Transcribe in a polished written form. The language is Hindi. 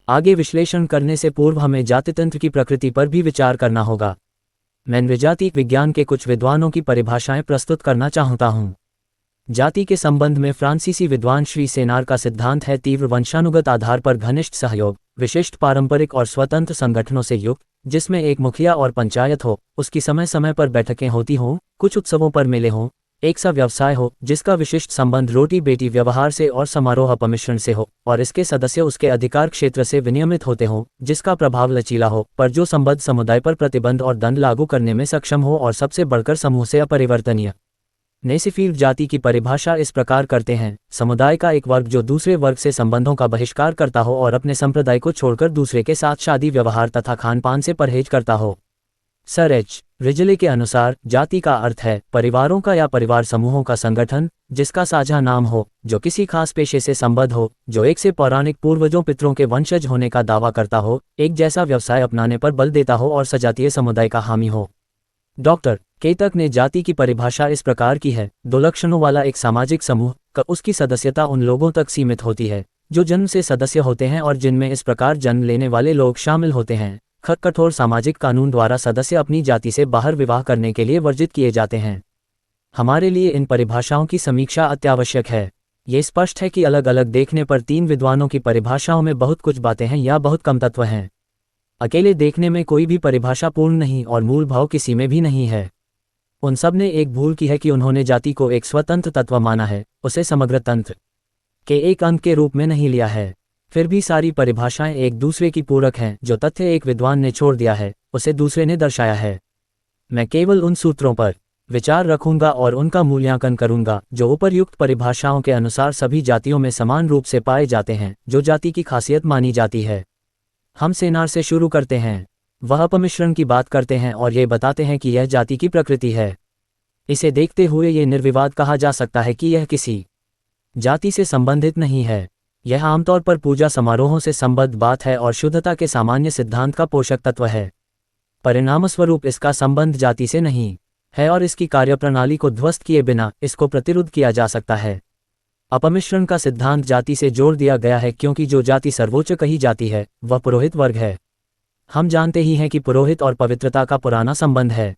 आगे विश्लेषण करने से पूर्व हमें जातितंत्र की प्रकृति पर भी विचार करना होगा। मैं नृजाति विज्ञान के कुछ विद्वानों की परिभाषाएं प्रस्तुत करना चाहता हूं। जाति के संबंध में फ्रांसीसी विद्वान श्री सेनार का सिद्धांत है तीव्र वंशानुगत आधार पर घनिष्ठ सहयोग, विशिष्ट पारंपरिक और स्वतंत्र संगठनों से युक्त, जिसमें एक मुखिया और पंचायत हो, उसकी समय समय पर बैठकें होती हों, कुछ उत्सवों पर मेले हों, एक सा व्यवसाय हो जिसका विशिष्ट संबंध रोटी बेटी व्यवहार से और समारोह अपमिश्रण से हो, और इसके सदस्य उसके अधिकार क्षेत्र से विनियमित होते हों, जिसका प्रभाव लचीला हो, पर जो संबद्ध समुदाय पर प्रतिबंध और दंड लागू करने में सक्षम हो, और सबसे बढ़कर समूह से अपरिवर्तनीय। नेसिफील्ड जाति की परिभाषा इस प्रकार करते हैं: समुदाय का एक वर्ग जो दूसरे वर्ग से संबंधों का बहिष्कार करता हो और अपने संप्रदाय को छोड़कर दूसरे के साथ शादी व्यवहार तथा खान पान से परहेज करता हो। Sir H. रिजले के अनुसार जाति का अर्थ है परिवारों का या परिवार समूहों का संगठन जिसका साझा नाम हो, जो किसी खास पेशे से संबद्ध हो, जो एक से पौराणिक पूर्वजों पितरों के वंशज होने का दावा करता हो, एक जैसा व्यवसाय अपनाने पर बल देता हो और सजातीय समुदाय का हामी हो। डॉक्टर केतक ने जाति की परिभाषा इस प्रकार की है: दो लक्षणों वाला एक सामाजिक समूह का उसकी सदस्यता उन लोगों तक सीमित होती है जो जन्म से सदस्य होते हैं और जिनमें इस प्रकार जन्म लेने वाले लोग शामिल होते हैं। कठोर सामाजिक कानून द्वारा सदस्य अपनी जाति से बाहर विवाह करने के लिए वर्जित किए जाते हैं। हमारे लिए इन परिभाषाओं की समीक्षा अत्यावश्यक है। ये स्पष्ट है कि अलग अलग देखने पर तीन विद्वानों की परिभाषाओं में बहुत कुछ बातें हैं या बहुत कम तत्व हैं। अकेले देखने में कोई भी परिभाषा पूर्ण नहीं और मूल भाव किसी में भी नहीं है। उन सब ने एक भूल की है कि उन्होंने जाति को एक स्वतंत्र तत्व माना है, उसे समग्र तंत्र के एक अंग के रूप में नहीं लिया है। फिर भी सारी परिभाषाएं एक दूसरे की पूरक हैं। जो तथ्य एक विद्वान ने छोड़ दिया है उसे दूसरे ने दर्शाया है। मैं केवल उन सूत्रों पर विचार रखूंगा और उनका मूल्यांकन करूंगा जो उपर्युक्त परिभाषाओं के अनुसार सभी जातियों में समान रूप से पाए जाते हैं, जो जाति की खासियत मानी जाती है। हम सेनार से शुरू करते हैं। वह अपमिश्रण की बात करते हैं और ये बताते हैं कि यह जाति की प्रकृति है। इसे देखते हुए ये निर्विवाद कहा जा सकता है कि यह किसी जाति से संबंधित नहीं है। यह आमतौर पर पूजा समारोहों से संबद्ध बात है और शुद्धता के सामान्य सिद्धांत का पोषक तत्व है। परिणामस्वरूप इसका संबंध जाति से नहीं है और इसकी कार्यप्रणाली को ध्वस्त किए बिना इसको प्रतिरोध किया जा सकता है। अपमिश्रण का सिद्धांत जाति से जोड़ दिया गया है क्योंकि जो जाति सर्वोच्च कही जाती है वह पुरोहित वर्ग है। हम जानते ही हैं कि पुरोहित और पवित्रता का पुराना संबंध है।